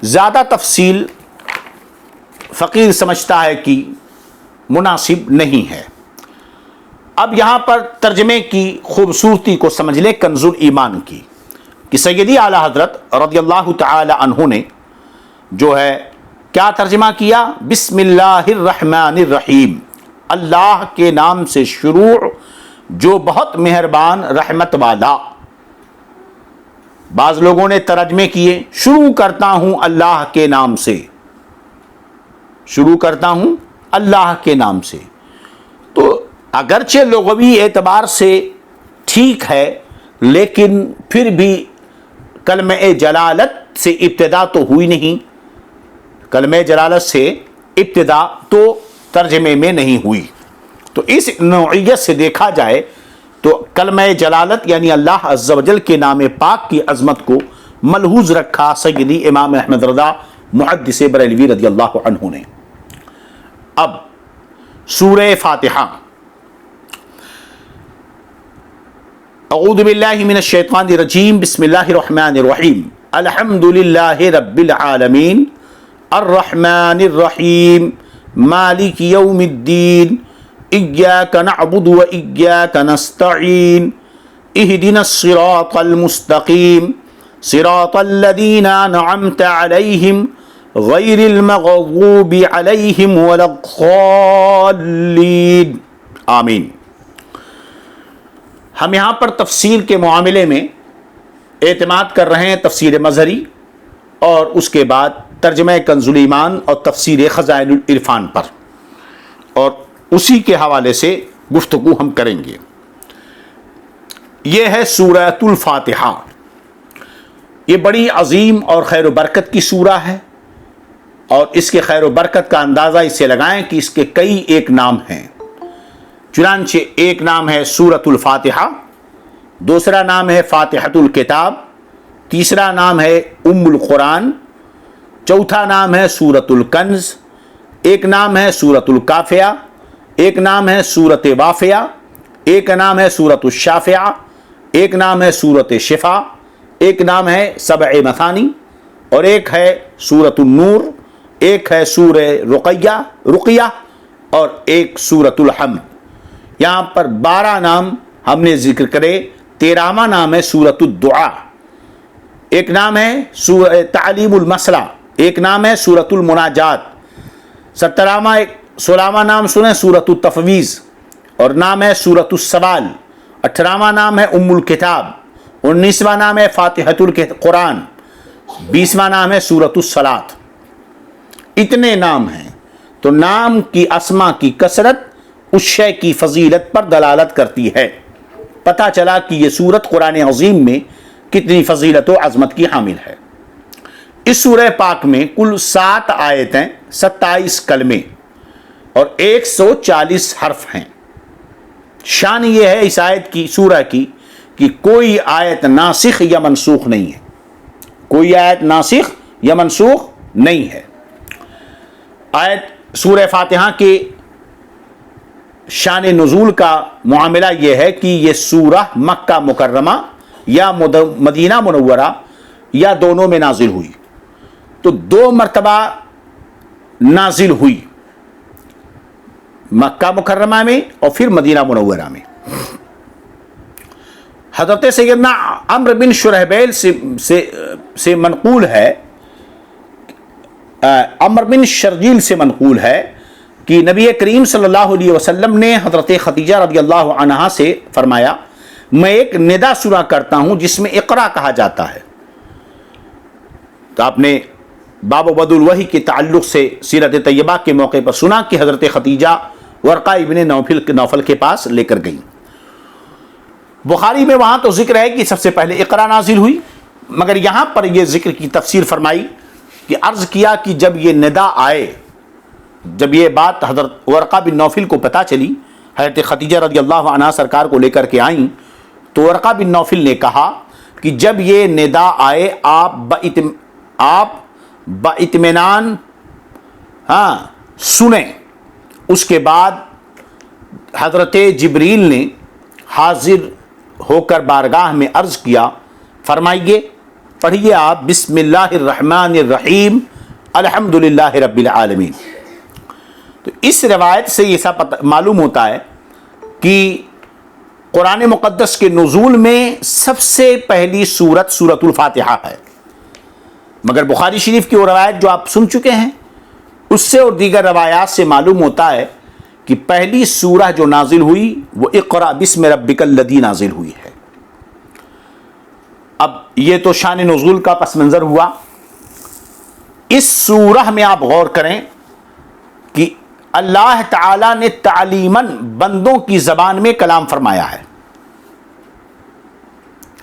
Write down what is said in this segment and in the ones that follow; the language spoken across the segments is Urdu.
زیادہ تفصیل فقیر سمجھتا ہے کہ مناسب نہیں ہے۔ اب یہاں پر ترجمے کی خوبصورتی کو سمجھ لیں کنز الایمان کی، کہ سیدی اعلیٰ حضرت رضی اللہ تعالی عنہ نے جو ہے کیا ترجمہ کیا؟ بسم اللہ الرحمن الرحیم، اللہ کے نام سے شروع جو بہت مہربان رحمت والا۔ بعض لوگوں نے ترجمے کیے شروع کرتا ہوں اللہ کے نام سے، شروع کرتا ہوں اللہ کے نام سے، تو اگرچہ لغوی اعتبار سے ٹھیک ہے، لیکن پھر بھی کلمہ جلالت سے ابتدا تو ہوئی نہیں، کلمہ جلالت سے ابتدا تو ترجمے میں نہیں ہوئی۔ تو اس نوعیت سے دیکھا جائے تو کلمہ جلالت یعنی اللہ عز و جل کے نام پاک کی عظمت کو ملحوظ رکھا سیدی امام احمد رضا محدث بریلوی رضی اللہ عنہ نے۔ اب سورہ فاتحہ، اعوذ باللہ من الشیطان الرجیم، بسم اللہ الرحمن الرحیم، الحمد للہ رب العالمین، الرحمن الرحیم، مالک یوم الدین، ایاک نعبد و ایاک نستعین، اہدنا الصراط المستقیم، صراط الذین انعمت علیہم غیر المغضوب علیہم ولا الضالین، آمین۔ ہم یہاں پر تفسیر کے معاملے میں اعتماد کر رہے ہیں تفسیر مظہری اور اس کے بعد ترجمہ کنز الایمان اور تفسیر خزائن العرفان پر، اور اسی کے حوالے سے گفتگو ہم کریں گے۔ یہ ہے سورۃ الفاتحہ، یہ بڑی عظیم اور خیر و برکت کی سورہ ہے، اور اس کے خیر و برکت کا اندازہ اس سے لگائیں کہ اس کے کئی ایک نام ہیں۔ چنانچہ ایک نام ہے سورۃ الفاتحہ، دوسرا نام ہے فاتحۃ الکتاب، تیسرا نام ہے ام القرآن، چوتھا نام ہے سورۃ الکنز، ایک نام ہے سورۃ الکافیہ، ایک نام ہے سورۃ وافیہ، ایک نام ہے سورۃ الشافعہ، ایک نام ہے سورۃ شفا، ایک نام ہے سبع مثانی، اور ایک ہے سورۃ النور، ایک ہے سورہ رقیہ، اور ایک سورۃ الحمد۔ یہاں پر 12 نام ہم نے ذکر کرے۔ 13واں نام ہے سورۃ الدعاء، ایک نام ہے سورہ تعلیم المسئلہ، ایک نام ہے سورۃ المناجات، 16واں نام سنیں سورۃ التفویض، اور نام ہے سورۃ السوال، 18واں نام ہے ام الکتاب، 19واں نام ہے فاتحۃ القرآن، 20واں نام ہے سورۃ الصلاۃ۔ اتنے نام ہیں، تو نام کی اسما کی کثرت اس شے کی فضیلت پر دلالت کرتی ہے۔ پتہ چلا کہ یہ سورت قرآن عظیم میں کتنی فضیلت و عظمت کی حامل ہے۔ اس سورہ پاک میں کل 7 آیتیں، 27 کلمے اور 140 حرف ہیں۔ شان یہ ہے اس آیت کی، سورہ کی، کہ کوئی آیت ناسخ یا منسوخ نہیں ہے، کوئی آیت ناسخ یا منسوخ نہیں ہے۔ آیت سورہ فاتحہ کے شان نزول کا معاملہ یہ ہے کہ یہ سورہ مکہ مکرمہ یا مدینہ منورہ یا دونوں میں نازل ہوئی، تو 2 مرتبہ نازل ہوئی، مکہ مکرمہ میں اور پھر مدینہ منورہ میں۔ حضرت سیدنا عمرو بن شرحبیل سے منقول ہے، عمرو بن شرجیل سے منقول ہے کہ نبی کریم صلی اللہ علیہ وسلم نے حضرت خدیجہ رضی اللہ عنہا سے فرمایا، میں ایک ندا سنا کرتا ہوں جس میں اقرا کہا جاتا ہے۔ تو آپ نے باب بدء الوحی کے تعلق سے سیرت طیبہ کے موقع پر سنا کہ حضرت خدیجہ ورقہ ابن نوفل کے پاس لے کر گئیں۔ بخاری میں وہاں تو ذکر ہے کہ سب سے پہلے اقرا نازل ہوئی، مگر یہاں پر یہ ذکر کی تفسیر فرمائی کہ عرض کیا کہ جب یہ ندا آئے، جب یہ بات حضرت ورقہ بن نوفل کو پتہ چلی، حضرت خدیجہ رضی اللہ عنہا سرکار کو لے کر کے آئیں، تو ورقہ بن نوفل نے کہا کہ جب یہ ندا آئے آپ باطمینان سنیں۔ اس کے بعد حضرت جبریل نے حاضر ہو کر بارگاہ میں عرض کیا، فرمائیے پڑھیے آپ بسم اللہ الرحمن الرحیم الحمدللہ رب العالمین. تو اس روایت سے یہ سب معلوم ہوتا ہے کہ قرآن مقدس کے نزول میں سب سے پہلی سورت سورۃ الفاتحہ ہے. مگر بخاری شریف کی وہ روایت جو آپ سن چکے ہیں اس سے اور دیگر روایات سے معلوم ہوتا ہے کہ پہلی سورہ جو نازل ہوئی وہ اقرأ بسم ربک الذی نازل ہوئی ہے. اب یہ تو شان نزول کا پس منظر ہوا. اس سورہ میں آپ غور کریں کہ اللہ تعالیٰ نے تعلیماً بندوں کی زبان میں کلام فرمایا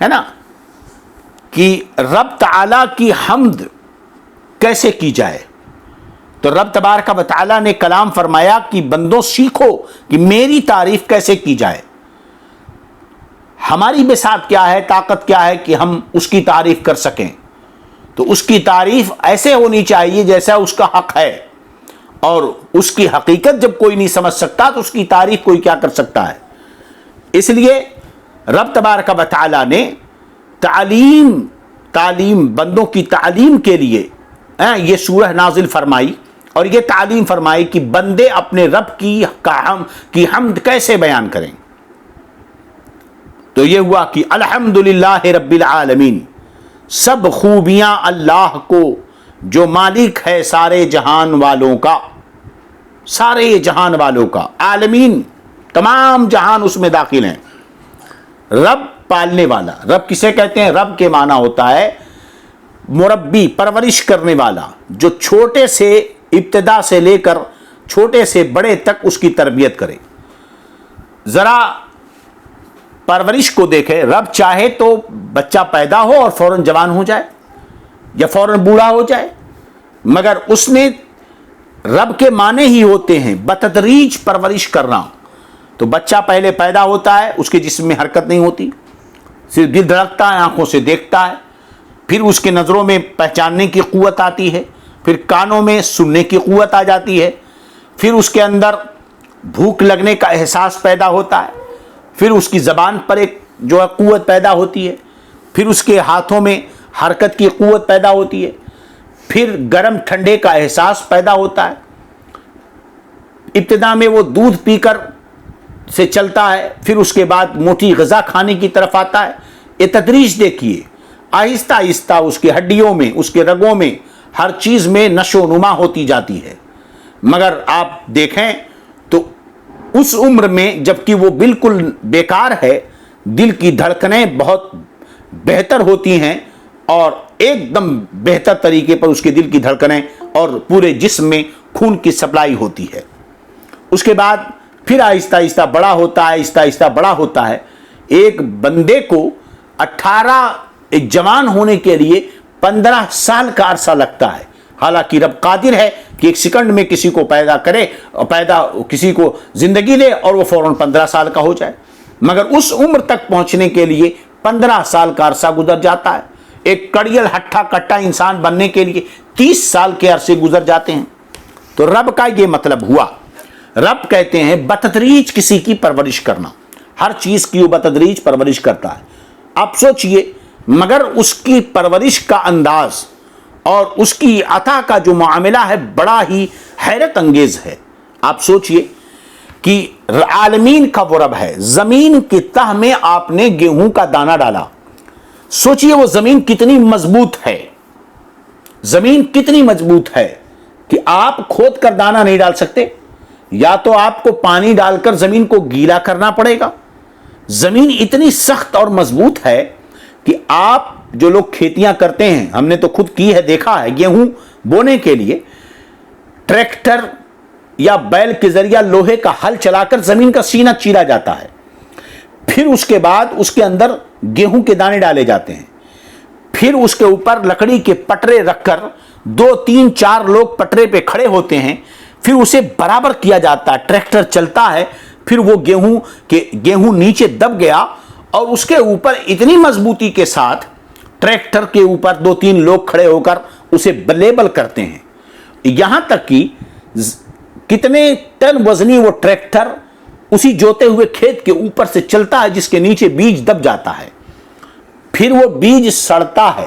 ہے نا، کہ رب تعالیٰ کی حمد کیسے کی جائے. تو رب تبارک و تعالیٰ نے کلام فرمایا کہ بندوں سیکھو کہ میری تعریف کیسے کی جائے. ہماری بساط کیا ہے، طاقت کیا ہے کہ ہم اس کی تعریف کر سکیں. تو اس کی تعریف ایسے ہونی چاہیے جیسا اس کا حق ہے، اور اس کی حقیقت جب کوئی نہیں سمجھ سکتا تو اس کی تعریف کوئی کیا کر سکتا ہے. اس لیے رب تبارک و تعالیٰ نے تعلیم بندوں کی تعلیم کے لیے یہ سورہ نازل فرمائی، اور یہ تعلیم فرمائی کہ بندے اپنے رب کی حمد کیسے بیان کریں. تو یہ ہوا کہ الحمدللہ رب العالمین، سب خوبیاں اللہ کو جو مالک ہے سارے جہان والوں کا، سارے جہان والوں کا. عالمین تمام جہان اس میں داخل ہیں. رب پالنے والا. رب کسے کہتے ہیں؟ رب کے معنی ہوتا ہے مربی، پرورش کرنے والا، جو چھوٹے سے ابتدا سے لے کر چھوٹے سے بڑے تک اس کی تربیت کرے. ذرا پرورش کو دیکھے. رب چاہے تو بچہ پیدا ہو اور فوراً جوان ہو جائے یا فوراً بوڑھا ہو جائے، مگر اس میں رب کے معنی ہی ہوتے ہیں بتدریج پرورش کرنا. تو بچہ پہلے پیدا ہوتا ہے، اس کے جسم میں حرکت نہیں ہوتی، صرف دل دھڑکتا ہے، آنکھوں سے دیکھتا ہے، پھر اس کے نظروں میں پہچاننے کی قوت آتی ہے، پھر کانوں میں سننے کی قوت آ جاتی ہے، پھر اس کے اندر بھوک لگنے کا احساس پیدا ہوتا ہے، پھر اس کی زبان پر ایک جو ہے قوت پیدا ہوتی ہے، پھر اس کے ہاتھوں میں حرکت کی قوت پیدا ہوتی ہے، پھر گرم ٹھنڈے کا احساس پیدا ہوتا ہے. ابتدا میں وہ دودھ پی کر سے چلتا ہے، پھر اس کے بعد موٹی غذا کھانے کی طرف آتا ہے. یہ تدریج دیکھیے، آہستہ آہستہ اس کی ہڈیوں میں، اس کے رگوں میں، ہر چیز میں نشو و نما ہوتی جاتی ہے. مگر آپ دیکھیں تو اس عمر میں جبکہ وہ بالکل بیکار ہے، دل کی دھڑکنیں بہت بہتر ہوتی ہیں اور ایک دم بہتر طریقے پر اس کے دل کی دھڑکنیں اور پورے جسم میں خون کی سپلائی ہوتی ہے. اس کے بعد پھر آہستہ آہستہ بڑا ہوتا ہے، آہستہ آہستہ بڑا ہوتا ہے. ایک بندے کو 18 ایک جوان ہونے کے لیے 15 سال کا عرصہ لگتا ہے. حالانکہ رب قادر ہے کہ ایک سیکنڈ میں کسی کو پیدا کرے، کسی کو زندگی دے اور وہ فوراً 15 سال کا ہو جائے. مگر اس عمر تک پہنچنے کے لیے 15 سال کا عرصہ گزر جاتا ہے. ایک کڑیل ہٹھا کٹا انسان بننے کے لیے 30 سال کے عرصے گزر جاتے ہیں. تو رب کا یہ مطلب ہوا. رب کہتے ہیں بتدریج کسی کی پرورش کرنا. ہر چیز کی وہ بتدریج پرورش کرتا ہے. آپ سوچئے، مگر اس کی پرورش کا انداز اور اس کی عطا کا جو معاملہ ہے بڑا ہی حیرت انگیز ہے. آپ سوچئے کہ عالمین کا وہ رب ہے. زمین کی تہ میں آپ نے گیہوں کا دانہ ڈالا. سوچئے وہ زمین کتنی مضبوط ہے. زمین کتنی مضبوط ہے کہ آپ کھود کر دانہ نہیں ڈال سکتے، یا تو آپ کو پانی ڈال کر زمین کو گیلا کرنا پڑے گا. زمین اتنی سخت اور مضبوط ہے کہ آپ جو لوگ کھیتیاں کرتے ہیں، ہم نے تو خود کی ہے، دیکھا ہے، گیہوں بونے کے لیے ٹریکٹر یا بیل کے ذریعہ لوہے کا ہل چلا کر زمین کا سینہ چیرا جاتا ہے. پھر اس کے بعد اس کے اندر گیہوں کے دانے ڈالے جاتے ہیں. پھر اس کے اوپر لکڑی کے پٹرے رکھ کر 2 3 4 لوگ پٹرے پہ کھڑے ہوتے ہیں. پھر اسے برابر کیا جاتا ہے، ٹریکٹر چلتا ہے. پھر وہ گیہوں نیچے دب گیا اور اس کے اوپر اتنی مضبوطی کے ساتھ ٹریکٹر کے اوپر 2 3 لوگ کھڑے ہو کر اسے لیبل کرتے ہیں. یہاں تک کہ کتنے ٹن وزنی وہ ٹریکٹر اسی جوتے ہوئے کھیت کے اوپر سے چلتا ہے جس کے نیچے بیج دب جاتا ہے. پھر وہ بیج سڑتا ہے.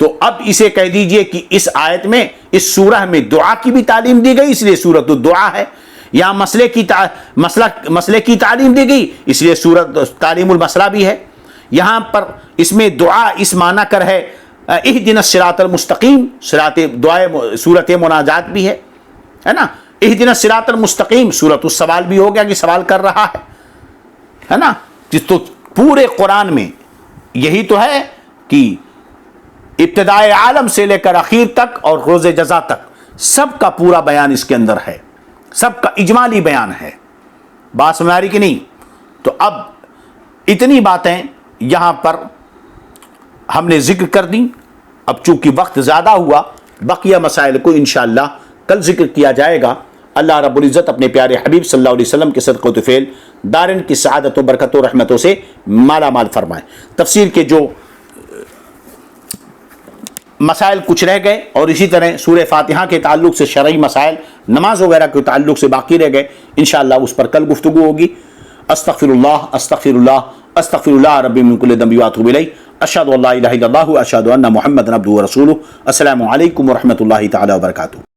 تو اب اسے کہہ دیجئے کہ اس آیت میں اس سورہ میں دعا کی بھی تعلیم دی گئی، اس لیے سورۃ الدعا ہے. یہاں مسئلے کی تعلیم دی گئی، اس لیے سورۃ تعلیم المسئلہ بھی ہے. یہاں پر اس میں دعا اس معنی کر ہے اہدنا الصراط المستقیم، سورۃ مناجات بھی ہے نا. اہدنا الصراط المستقیم سورۃ السوال بھی ہو گیا کہ سوال کر رہا ہے نا. تو پورے قرآن میں یہی تو ہے کہ ابتدائے عالم سے لے کر اخیر تک اور روز جزا تک سب کا پورا بیان اس کے اندر ہے، سب کا اجمالی بیان ہے. بات سمجھ آ رہی کہ نہیں؟ تو اب اتنی باتیں یہاں پر ہم نے ذکر کر دیں. اب چونکہ وقت زیادہ ہوا، بقیہ مسائل کو انشاءاللہ کل ذکر کیا جائے گا. اللہ رب العزت اپنے پیارے حبیب صلی اللہ علیہ وسلم کے صدقہ و طفیل دارین کی سعادت و برکت و رحمتوں سے مالا مال فرمائیں. تفسیر کے جو مسائل کچھ رہ گئے اور اسی طرح سورہ فاتحہ کے تعلق سے شرعی مسائل، نماز وغیرہ کے تعلق سے باقی رہ گئے، انشاءاللہ اس پر کل گفتگو ہوگی. استغفر اللہ استغفر اللہ استغفر اللہ ربی من کل ذنب واتوب الیہ. اشہد ان لا الہ الا اللہ اشہد ان محمد عبدہ ورسولہ. السلام علیکم ورحمۃ اللہ تعالی وبرکاتہ.